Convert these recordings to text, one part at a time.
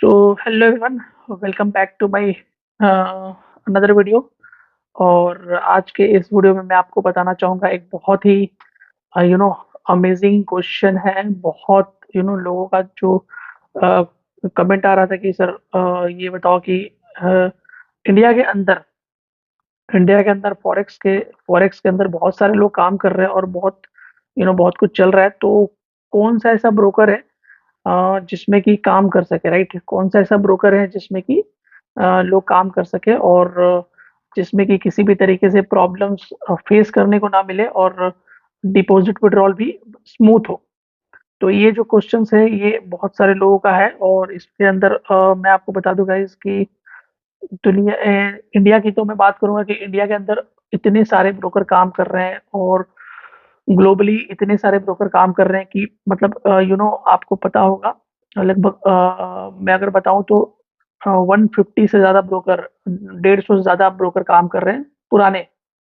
So hello everyone, welcome back to my another video. और आज के इस वीडियो में मैं आपको बताना चाहूँगा एक बहुत ही यू नो अमेजिंग क्वेश्चन है। बहुत लोगों का जो कमेंट आ रहा था कि सर ये बताओ कि अ, इंडिया के अंदर इंडिया के अंदर फॉरेक्स के अंदर बहुत सारे लोग काम कर रहे हैं और बहुत बहुत कुछ चल रहा है। तो कौन सा ऐसा ब्रोकर है जिसमें कि काम कर सके, राइट? कौन सा ऐसा ब्रोकर है जिसमें कि लोग काम कर सके और जिसमें कि किसी भी तरीके से प्रॉब्लम्स फेस करने को ना मिले और डिपॉजिट विड्रॉल भी स्मूथ हो। तो ये जो क्वेश्चंस है ये बहुत सारे लोगों का है और इसके अंदर मैं आपको बता दूं गाइस कि इंडिया की तो मैं बात करूंगा कि इंडिया के अंदर इतने सारे ब्रोकर काम कर रहे हैं और ग्लोबली इतने सारे ब्रोकर काम कर रहे हैं कि मतलब आपको पता होगा। लगभग मैं अगर बताऊं तो 150 से ज़्यादा ब्रोकर, 150 से ज़्यादा ब्रोकर काम कर रहे हैं पुराने,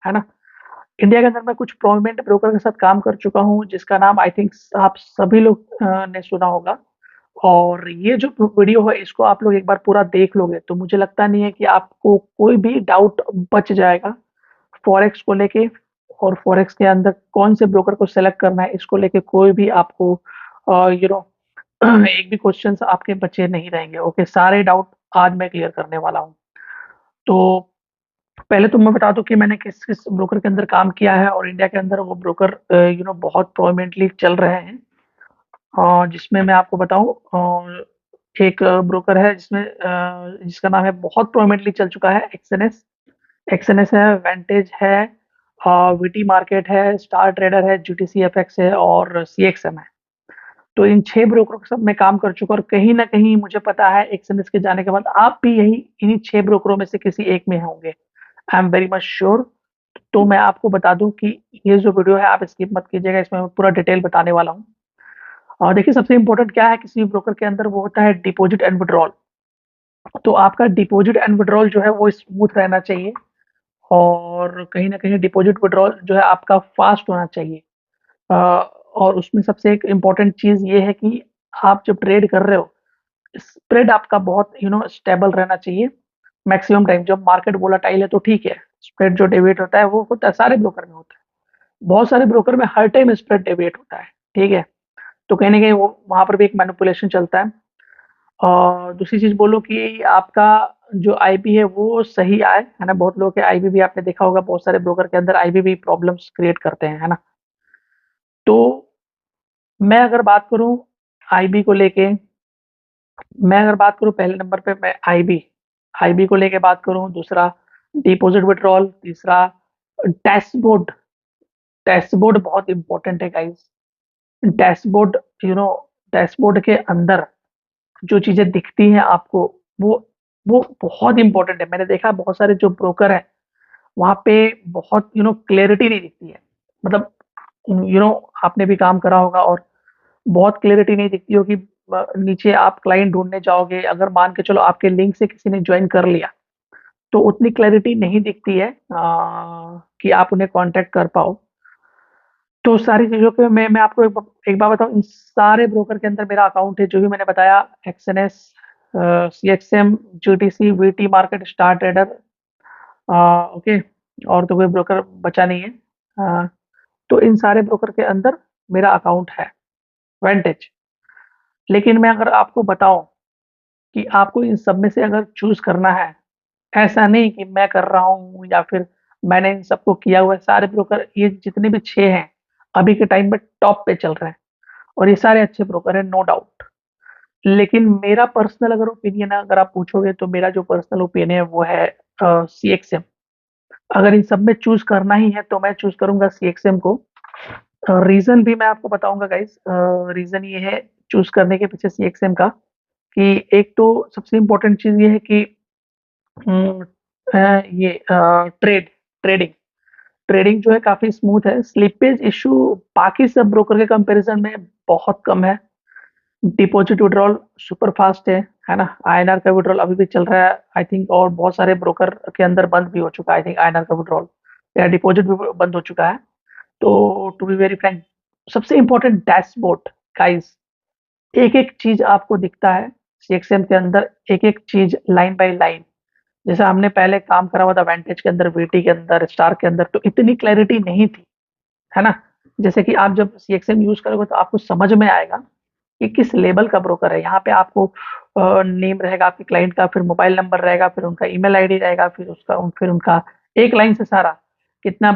है ना? इंडिया के अंदर मैं कुछ प्रोमिनेंट ब्रोकर के साथ काम कर चुका हूँ जिसका नाम आई थिंक आप सभी लोग ने सुना होगा। और ये जो वीडियो है इसको आप लोग एक बार पूरा देख लोगे तो मुझे लगता नहीं है कि आपको कोई भी डाउट बच जाएगा फॉरेक्स को लेके। और फॉरेक्स के अंदर कौन से ब्रोकर को सेलेक्ट करना है इसको लेके कोई भी आपको यू नो एक भी क्वेश्चन आपके बचे नहीं रहेंगे। ओके, सारे डाउट आज मैं क्लियर करने वाला हूँ। तो पहले तो मैं बता दूं कि मैंने किस किस ब्रोकर के अंदर काम किया है और इंडिया के अंदर वो ब्रोकर बहुत प्रोमिनेंटली चल रहे हैं। जिसमें मैं आपको बताऊं, एक ब्रोकर है जिसका नाम है, बहुत प्रोमिनेंटली चल चुका है, एक्सएनएस। एक्सएनएस है, वेंटेज है, वीटी मार्केट है, स्टार ट्रेडर है, जीटीसी एफएक्स है और सीएक्सएम है। तो इन 6 ब्रोकरों के साथ मैं काम कर चुका और कहीं न कहीं मुझे पता है एक्सएनएस के जाने के बाद आप भी यही इन्हीं 6 ब्रोकरों में से किसी एक में होंगे। I am very much sure. तो मैं आपको बता दूं कि ये जो वीडियो है आप स्किप मत कीजिएगा, इसमें मैं पूरा डिटेल बताने वाला हूँ। और देखिए, सबसे इंपॉर्टेंट क्या है किसी भी ब्रोकर के अंदर, वो होता है डिपॉजिट एंड विड्रॉल। तो आपका डिपॉजिट एंड विड्रॉल जो है वो स्मूथ रहना चाहिए और कहीं न कहीं डिपॉजिट विड्रॉल जो है आपका फास्ट होना चाहिए। और उसमें सबसे एक इम्पोर्टेंट चीज़ ये है कि आप जब ट्रेड कर रहे हो, स्प्रेड आपका बहुत स्टेबल रहना चाहिए। मैक्सिमम टाइम जब मार्केट वोलेटाइल है तो ठीक है, स्प्रेड जो डेविएट होता है वो होता है, सारे ब्रोकर में होता है। बहुत सारे ब्रोकर में हर टाइम स्प्रेड डेविएट होता है, ठीक है? तो कहीं न कहीं वो वहाँ पर भी एक मैनिपुलेशन चलता है। और दूसरी चीज़ बोलूँ कि आपका जो आईबी है वो सही आए, है ना? बहुत लोगों के आईबी भी आपने देखा होगा, बहुत सारे ब्रोकर के अंदर आईबी भी प्रॉब्लम्स क्रिएट करते हैं, है ना? तो मैं अगर बात करूँ आईबी को लेके, मैं अगर बात करूँ पहले नंबर पे मैं आईबी आईबी को लेके बात करूँ, दूसरा डिपॉजिट विथड्रॉल, तीसरा डैशबोर्ड। डैशबोर्ड बहुत इंपॉर्टेंट है guys. Dashboard you know dashboard के अंदर जो चीज़ें दिखती हैं आपको, वो वो बहुत इंपॉर्टेंट है। मैंने देखा बहुत सारे जो ब्रोकर हैं वहाँ पे बहुत क्लैरिटी नहीं दिखती है। मतलब यू नो आपने भी काम करा होगा और बहुत क्लैरिटी नहीं दिखती होगी। नीचे आप क्लाइंट ढूँढने जाओगे, अगर मान के चलो आपके लिंक से किसी ने जॉइन कर लिया, तो उतनी क्लैरिटी नहीं दिखती है कि आप उन्हें कॉन्टैक्ट कर पाओ। तो सारी चीज़ों पे मैं आपको एक बात बताऊँ, इन सारे ब्रोकर के अंदर मेरा अकाउंट है, जो भी मैंने बताया, XNS, CXM, GTC, VT market, star trader, okay, और तो कोई ब्रोकर बचा नहीं है। तो इन सारे ब्रोकर के अंदर मेरा अकाउंट है, वेंटेज। लेकिन मैं अगर आपको बताऊँ कि आपको इन सब में से अगर चूज़ करना है, ऐसा नहीं कि मैं कर रहा हूँ या फिर मैंने इन सबको किया हुआ है। सारे ब्रोकर ये जितने भी 6 हैं, अभी के टाइम में टॉप पे चल रहे हैं और ये सारे अच्छे ब्रोकर हैं, नो डाउट। लेकिन मेरा पर्सनल अगर ओपिनियन अगर आप पूछोगे तो मेरा जो पर्सनल ओपिनियन है वो है सीएक्सएम। अगर इन सब में चूज़ करना ही है तो मैं चूज़ करूँगा सीएक्सएम को। रीज़न भी मैं आपको बताऊँगा गाइस। रीज़न ये है चूज़ करने के पीछे सीएक्सएम का कि एक तो सबसे इम्पोर्टेंट चीज़ ये है कि उम, ये ट्रेडिंग ट्रेडिंग जो है काफ़ी स्मूथ है। स्लिपेज इश्यू बाकी सब ब्रोकर के कंपैरिज़न में बहुत कम है। डिपॉजिट विड्रॉल सुपर फास्ट है ना? आईएनआर का विड्रॉल अभी भी चल रहा है आई थिंक, और बहुत सारे ब्रोकर के अंदर बंद भी हो चुका है आई थिंक आईएनआर का विड्रॉल, या डिपॉजिट भी बंद हो चुका है। तो टू बी वेरी फ्रैंक, सबसे इम्पोर्टेंट डैशबोर्ड गाइस, एक-एक चीज़ आपको दिखता है। सीएक्सएम के अंदर एक-एक चीज़ लाइन बाय लाइन, जैसे हमने पहले काम करा हुआ था वेंटेज के अंदर, वीटी के अंदर, स्टार के अंदर, तो इतनी क्लैरिटी नहीं थी, है ना? जैसे कि आप जब सीएक्सएम यूज़ करोगे तो आपको समझ में आएगा कि किस लेवल का ब्रोकर है। यहाँ पे आपको नेम रहेगा आपके क्लाइंट का, फिर मोबाइल नंबर रहेगा, फिर उनका ईमेल आईडी रहेगा, फिर उनका एक लाइन से सारा कितना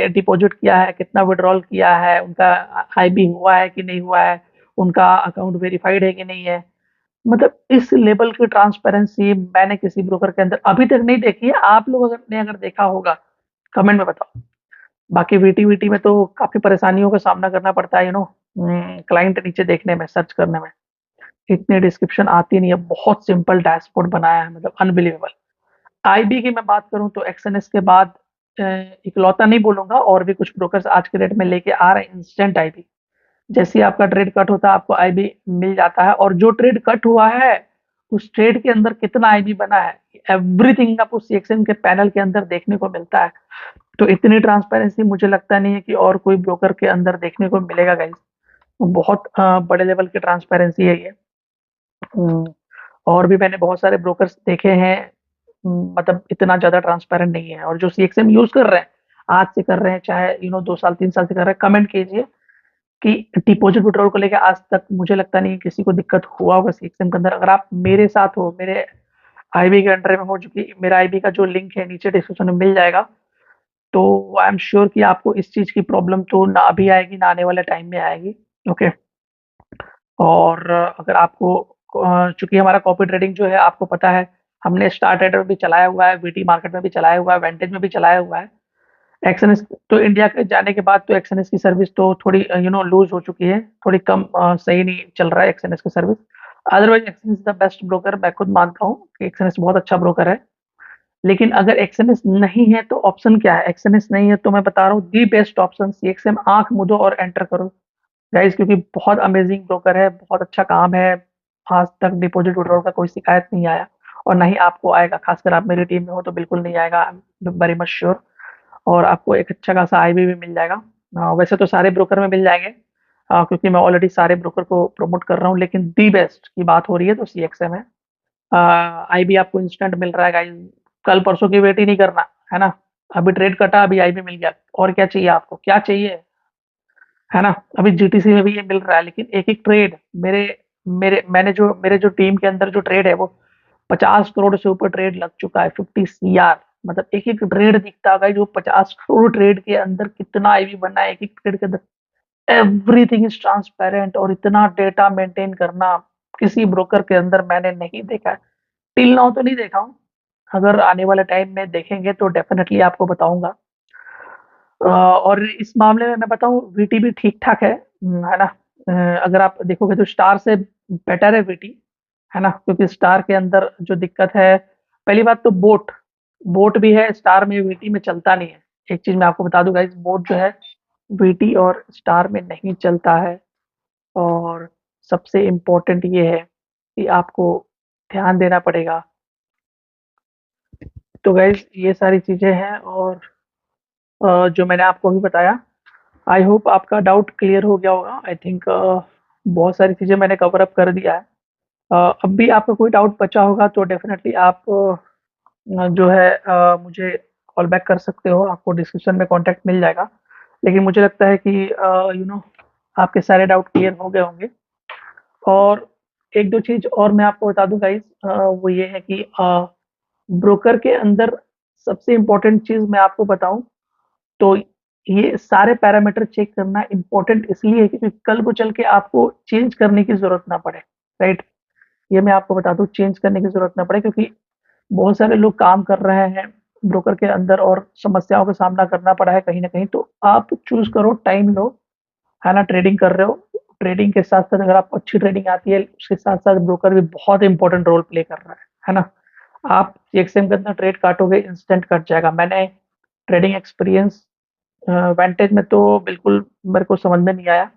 डिपॉजिट किया है, कितना विड्रॉल किया है, उनका आईबी हुआ है कि नहीं हुआ है, उनका अकाउंट वेरीफाइड है कि नहीं है। मतलब इस लेवल की ट्रांसपेरेंसी मैंने किसी ब्रोकर के अंदर अभी तक नहीं देखी है। आप लोग अगर देखा होगा, कमेंट में बताओ। बाकी वीटी में तो काफ़ी परेशानियों का सामना करना पड़ता है, क्लाइंट नीचे देखने में, सर्च करने में। इतनी डिस्क्रिप्शन आती नहीं है, बहुत सिंपल डैशबोर्ड बनाया है, मतलब अनबिलीवेबल। आईबी की मैं बात करूँ तो एक्सएनएस के बाद इकलौता नहीं बोलूँगा, और भी कुछ ब्रोकर्स आज के डेट में लेके आ रहे हैं इंस्टेंट आईबी। जैसे ही आपका ट्रेड कट होता है, आपको आईबी मिल जाता है, और जो ट्रेड कट हुआ है, उस ट्रेड के अंदर कितना आईबी बना है, एवरीथिंग आपको सीएक्सएम के पैनल के अंदर देखने को मिलता है। तो इतनी ट्रांसपेरेंसी मुझे लगता नहीं है कि और कोई ब्रोकर के अंदर देखने को मिलेगा गाइस। बहुत बड़े लेवल की ट्रांसपेरेंसी है ये। हुँ, और भी मैंने बहुत सारे ब्रोकर्स देखे हैं, मतलब इतना ज़्यादा ट्रांसपेरेंट नहीं है, और जो सीएक्सएम यूज़ कर रहे हैं, आज से कर रहे हैं, चाहे 2 साल 3 साल से कर रहे हैं, कमेंट कीजिए कि डिपॉज़िट विथड्रॉल को लेके आज तक मुझे लगता नहीं है किसी को दिक्कत हुआ होगा सीएक्सएम के अंदर। अगर आप मेरे साथ हो, मेरे आईबी के अंडर में हो, जो कि मेरा आईबी का जो लिंक है नीचे डिस्क्रिप्शन में मिल जाएगा, तो आई एम श्योर कि आपको इस चीज़ की प्रॉब्लम तो ना अभी आएगी, ना आने वाले टाइम में आएगी। ओके। और अगर आपको चूँकि हमारा कॉपी ट्रेडिंग जो है आपको पता है, हमने स्टार ट्रेडर में भी चलाया हुआ है, वीटी मार्केट में भी चलाया हुआ है, वेंटेज में भी चलाया हुआ है। एक्सएनएस तो इंडिया के जाने के बाद तो एक्सएनएस की सर्विस तो थोड़ी लूज़ हो चुकी है, थोड़ी कम सही नहीं चल रहा है एक्सएनएस की service. Otherwise XNS is the best broker, मैं खुद मानता हूँ कि एक्सएनएस बहुत अच्छा ब्रोकर है। लेकिन अगर एक्सएनएस नहीं है तो ऑप्शन क्या है? एक्सएनएस नहीं है तो मैं बता रहा हूँ, दी बेस्ट ऑप्शन सीएक्सएम, आँख मूंदो और एंटर करो गाइस, क्योंकि बहुत अमेजिंग ब्रोकर है, बहुत अच्छा काम है। आज तक डिपॉजिट विथड्रॉल का कोई शिकायत नहीं आया, और ना ही आपको आएगा। खासकर आप मेरी टीम में हो तो बिल्कुल नहीं आएगा, I am very much sure. और आपको एक अच्छा खासा आईबी भी मिल जाएगा। वैसे तो सारे ब्रोकर में मिल जाएंगे, क्योंकि मैं ऑलरेडी सारे ब्रोकर को प्रमोट कर रहा हूँ, लेकिन दी बेस्ट की बात हो रही है तो सीएक्सएम है। आईबी आपको इंस्टेंट मिल रहा है गाइस, कल परसों की वेट ही नहीं करना, है ना? अभी ट्रेड कटा, अभी आईबी मिल गया, और क्या चाहिए आपको? क्या चाहिए, है ना? अभी जीटीसी में भी ये मिल रहा है, लेकिन एक-एक ट्रेड मेरे मेरे मैंने जो मेरे जो टीम के अंदर जो ट्रेड है वो 50 करोड़ से ऊपर ट्रेड लग चुका है, 50 सीआर, मतलब एक-एक ट्रेड दिखता होगा जो 50 करोड़ ट्रेड के अंदर कितना आईवी बना है एक-एक ट्रेड के अंदर। एवरीथिंग इज़ ट्रांसपेरेंट, और इतना डेटा मेंटेन करना किसी ब्रोकर के अंदर मैंने नहीं देखा है। टिल नाउ तो नहीं देखा हूँ, अगर आने वाले टाइम में देखेंगे तो डेफिनिटली आपको बताऊँगा। और इस मामले में मैं बताऊँ, वीटी भी ठीक-ठाक है, है ना? अगर आप देखोगे तो स्टार से बेटर है वीटी, है ना? क्योंकि स्टार के अंदर जो दिक्कत है, पहली बात तो बोट भी है स्टार में, वीटी में चलता नहीं है। एक चीज़ मैं आपको बता दूँ गाइस, बोट जो है वीटी और स्टार में नहीं चलता है, और सबसे इम्पोर्टेंट ये है कि आपको ध्यान देना पड़ेगा। तो गाइस ये सारी चीज़ें हैं, और जो मैंने आपको अभी बताया, आई होप आपका डाउट क्लियर हो गया होगा। आई थिंक बहुत सारी चीज़ें मैंने कवर अप कर दिया है। अब भी आपका कोई डाउट बचा होगा तो डेफ़िनेटली आप जो है मुझे कॉल बैक कर सकते हो, आपको डिस्क्रिप्शन में कॉन्टैक्ट मिल जाएगा। लेकिन मुझे लगता है कि आपके सारे डाउट क्लियर हो गए होंगे। और 1-2 चीज़ और मैं आपको बता दूँ गाइज़, वो ये है कि ब्रोकर के अंदर सबसे इम्पोर्टेंट चीज़ मैं आपको बताऊँ, तो ये सारे पैरामीटर चेक करना इम्पोर्टेंट इसलिए है क्योंकि कल को चल के आपको चेंज करने की ज़रूरत ना पड़े, राइट? ये मैं आपको बता दूँ, चेंज करने की ज़रूरत ना पड़े, क्योंकि बहुत सारे लोग काम कर रहे हैं ब्रोकर के अंदर और समस्याओं का सामना करना पड़ा है कहीं न कहीं। तो आप चूज़ करो, टाइम लो, है ना? ट्रेडिंग कर रहे हो, ट्रेडिंग के साथ-साथ अगर आपको अच्छी ट्रेडिंग आती है, उसके साथ-साथ ब्रोकर भी बहुत इम्पोर्टेंट रोल प्ले कर रहा है ना? आप सीएक्सएम के अंदर ट्रेड काटोगे, इंस्टेंट कट जाएगा। मैंने ट्रेडिंग एक्सपीरियंस वेंटेज में तो बिल्कुल मेरे को समझ में नहीं आया,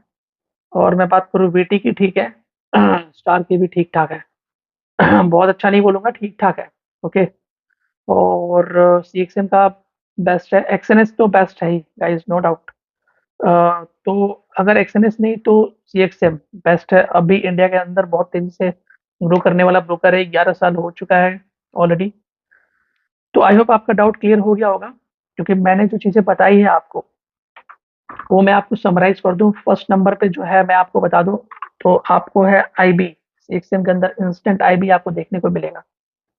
और मैं बात करूँ वीटी की, ठीक है, स्टार की भी ठीक-ठाक है। बहुत अच्छा नहीं बोलूँगा, ठीक-ठाक है, ओके। और सीएक्सएम का बेस्ट है, एक्सएनएस तो बेस्ट है ही गाइस, नो डाउट। तो अगर एक्सएनएस नहीं तो सीएक्सएम बेस्ट है, अभी इंडिया के अंदर बहुत तेज़ी से ग्रो करने वाला ब्रोकर है, 11 साल हो चुका है ऑलरेडी। तो आई होप आपका डाउट क्लियर हो गया होगा, क्योंकि मैंने जो चीज़ें बताई है आपको, वो मैं आपको समराइज कर दूं। फर्स्ट नंबर पे जो है मैं आपको बता दूं, तो आपको है आईबी। एक्सएम के अंदर इंस्टेंट आईबी आपको देखने को मिलेगा।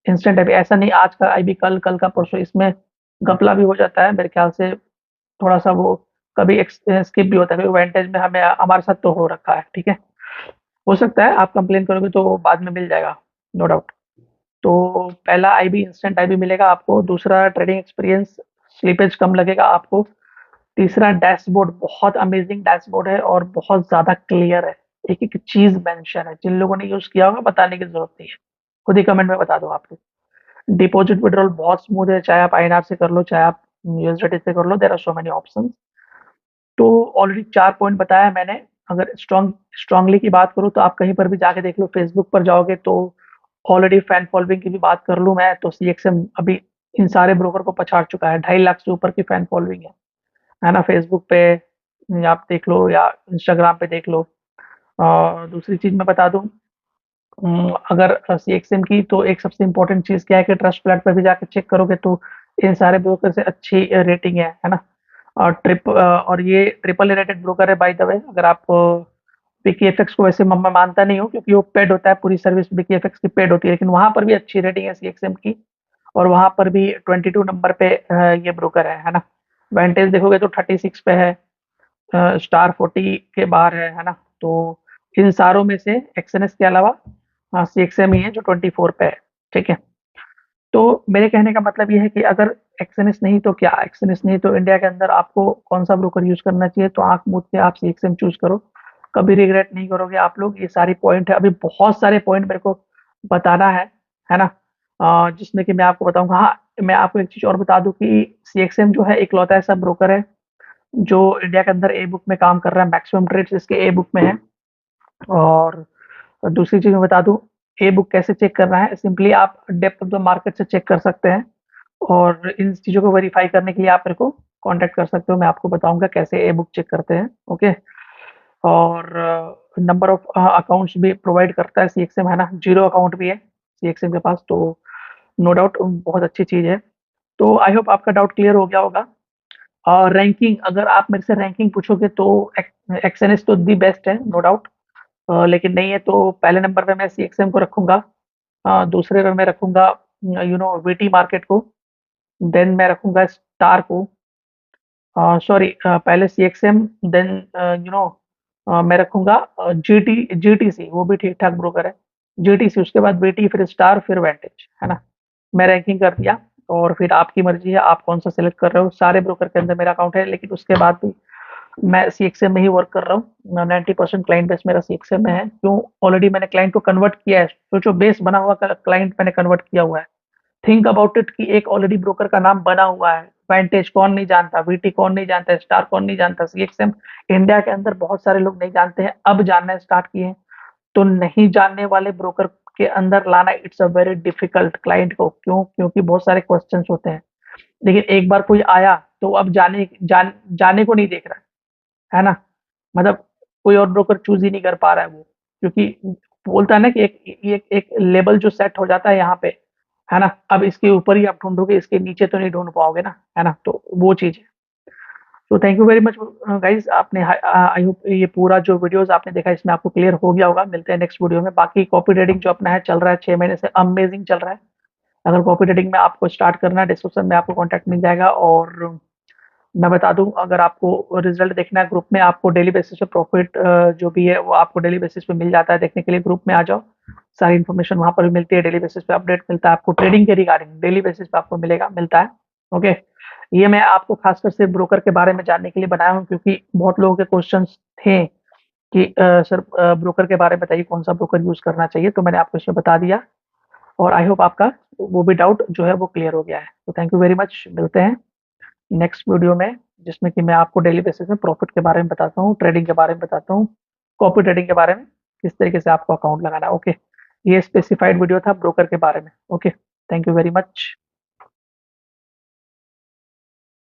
इंस्टेंट आईबी, ऐसा नहीं आज का आईबी कल, कल का परसों, इसमें घपला भी हो जाता है मेरे ख्याल से। थोड़ा सा वो कभी स्किप भी होता है, क्योंकि वेंटेज में हमें हमारे साथ तो हो रखा है, ठीक है। हो सकता है आप कंप्लेन करोगे तो बाद में मिल जाएगा, नो डाउट। तो पहला आईबी, इंस्टेंट आईबी मिलेगा आपको। दूसरा, ट्रेडिंग एक्सपीरियंस, स्लीपेज कम लगेगा आपको। तीसरा, डैशबोर्ड, बहुत अमेजिंग डैशबोर्ड है और बहुत ज़्यादा क्लियर है। एक-एक चीज़ मेंशन है, जिन लोगों ने यूज़ किया होगा बताने की ज़रूरत नहीं है, खुद ही कमेंट में बता दो आप लोग। डिपॉजिट विड्रॉल बहुत स्मूथ है, चाहे आप आईएनआर से कर लो, चाहे आप यूएसडीटी से कर लो, there are so many options. तो ऑलरेडी 4 पॉइंट बताया मैंने। अगर स्ट्रांगली की बात करूँ तो आप कहीं पर भी जाके देख लो, फेसबुक पर जाओगे तो ऑलरेडी फैन फॉलोइंग की भी बात कर लूँ मैं, तो सीएक्सएम अभी इन सारे ब्रोकर को पछाड़ चुका है। 2.5 लाख से ऊपर की फैन फॉलोइंग है ना? फेसबुक पे आप देख लो या इंस्टाग्राम पे देख लो। और दूसरी चीज़ मैं बता दूँ, अगर सीएक्सएम की तो एक सबसे इम्पोर्टेंट चीज़ क्या है कि ट्रस्ट फ्लैट पे भी जाके चेक करोगे तो इन सारे ब्रोकर से अच्छी रेटिंग है ना? और ये ट्रिपल ए रेटेड ब्रोकर है बाय द वे। अगर आप विकीएफएक्स को, वैसे मैं मानता नहीं हूँ क्योंकि वो पेड होता है, पूरी सर्विस विकीएफएक्स की पेड होती है, लेकिन वहाँ पर भी अच्छी रेटिंग है सीएक्सएम की। और वहाँ पर भी 22 नंबर पे ये ब्रोकर है ना? वेंटेज देखोगे तो 36 पे है, स्टार 40 के बाहर है ना? तो इन सारों में से एक्सएनएस के अलावा सीएक्सएम ही है जो 24 पे है, ठीक है। तो मेरे कहने का मतलब ये है कि अगर एक्सएनएस नहीं तो क्या, एक्सएनएस नहीं तो इंडिया के अंदर आपको कौन सा ब्रोकर यूज करना चाहिए, तो आंख मूंद के आप सीएक्सएम चूज करो, कभी रिग्रेट नहीं करोगे आप लोग। ये सारी पॉइंट है, अभी बहुत सारे पॉइंट मेरे को बताना है ना? जिसमें कि मैं आपको बताऊंगा। हाँ, मैं आपको एक चीज और बता दूं कि सीएक्सएम जो है इकलौता ऐसा ब्रोकर है जो इंडिया के अंदर ए बुक में काम कर रहा है, मैक्सिमम ट्रेड्स इसके ए बुक में है। और दूसरी चीज़ मैं बता दूँ, ए बुक कैसे चेक करना है, सिंपली आप डेप्थ ऑफ द मार्केट से चेक कर सकते हैं। और इन चीज़ों को वेरीफाई करने के लिए आप मेरे को कॉन्टैक्ट कर सकते हो, मैं आपको बताऊँगा कैसे ए बुक चेक करते हैं, ओके। और नंबर ऑफ अकाउंट्स भी प्रोवाइड करता है सीएक्सएम, है ना? ज़ीरो अकाउंट भी है सीएक्सएम के पास, तो नो डाउट बहुत अच्छी चीज़ है। तो आई होप आपका डाउट क्लियर हो गया होगा। और रैंकिंग, अगर आप मेरे से रैंकिंग पूछोगे तो एक्सएनएस तो दी बेस्ट है, नो डाउट। लेकिन नहीं है तो पहले नंबर पे मैं सीएक्सएम को रखूँगा। दूसरे पे मैं रखूँगा वीटी मार्केट को, देन मैं रखूँगा स्टार को। सॉरी, पहले सीएक्सएम, देन मैं रखूँगा जीटीसी, वो भी ठीक-ठाक ब्रोकर है। जीटीसी, उसके बाद वीटी, फिर स्टार, फिर वेंटेज, है ना? मैं रैंकिंग कर दिया और फिर आपकी मर्ज़ी है आप कौन-सा सेलेक्ट कर रहे हो। सारे ब्रोकर के अंदर मेरा अकाउंट है, लेकिन उसके बाद भी मैं सीएक्सएम में ही वर्क कर रहा हूँ। 90% क्लाइंट बेस मेरा सीएक्सएम में है। क्यों? ऑलरेडी मैंने क्लाइंट को कन्वर्ट किया है। सोचो, बेस बना हुआ क्लाइंट मैंने कन्वर्ट किया हुआ है। थिंक अबाउट इट कि एक ऑलरेडी ब्रोकर का नाम बना हुआ है। वांटेज कौन नहीं जानता, वीटी कौन नहीं जानता, स्टार कौन नहीं जानता, सीएक्सएम इंडिया के अंदर बहुत सारे लोग नहीं जानते हैं, अब जानना स्टार्ट किए हैं। तो नहीं जानने वाले ब्रोकर के अंदर लाना it's a very difficult client को। क्यों? क्योंकि बहुत सारे क्वेश्चंस होते हैं। लेकिन एक बार कोई आया तो अब जाने को नहीं देख रहा है ना? मतलब कोई और ब्रोकर चूज़ ही नहीं कर पा रहा है वो, क्योंकि बोलता है ना कि एक लेवल जो सेट हो जाता है यहाँ पे, है ना? अब इसके ऊपर ही आप ढूँढोगे, इसके नीचे तो नहीं ढूँढ पाओगे ना, है ना? तो वो चीज़ है। तो thank you very much guys, आपने आई होप ये पूरा जो वीडियोज़ आपने देखा इसमें आपको क्लियर हो गया होगा। मिलते हैं नेक्स्ट वीडियो में। बाकी कॉपी ट्रेडिंग जो अपना है चल रहा है 6 महीने से, अमेज़िंग चल रहा है। अगर कॉपी ट्रेडिंग में आपको स्टार्ट करना है, डिस्क्रिप्शन में आपको कॉन्टैक्ट मिल जाएगा। और मैं बता दूँ, अगर आपको रिज़ल्ट देखना है ग्रुप में, आपको डेली बेसिस पे प्रॉफ़िट जो भी है वो आपको डेली बेसिस पे मिल जाता है। देखने के लिए ग्रुप में आ जाओ, सारी इन्फॉर्मेशन वहाँ पर भी मिलती है। डेली बेसिस पे अपडेट मिलता है आपको, ट्रेडिंग के रिगार्डिंग डेली बेसिस पे आपको मिलता है, ओके। ये मैं आपको खासकर से ब्रोकर के बारे में जानने के लिए बनाया हूँ, क्योंकि बहुत लोगों के क्वेश्चंस थे कि सर ब्रोकर के बारे में बताइए, कौन-सा ब्रोकर यूज़ करना चाहिए, तो मैंने आपको इसमें बता दिया। और आई होप आपका वो भी डाउट जो है वो क्लियर हो गया है। तो थैंक यू वेरी मच, मिलते हैं नेक्स्ट वीडियो में, जिसमें कि मैं आपको डेली बेसिस में प्रॉफिट के बारे में बताता हूँ, ट्रेडिंग के बारे में बताता हूँ, कॉपी ट्रेडिंग के बारे में, किस तरीके से आपको अकाउंट लगाना है, ओके। ये स्पेसिफाइड वीडियो था ब्रोकर के बारे में, okay. Thank you very much.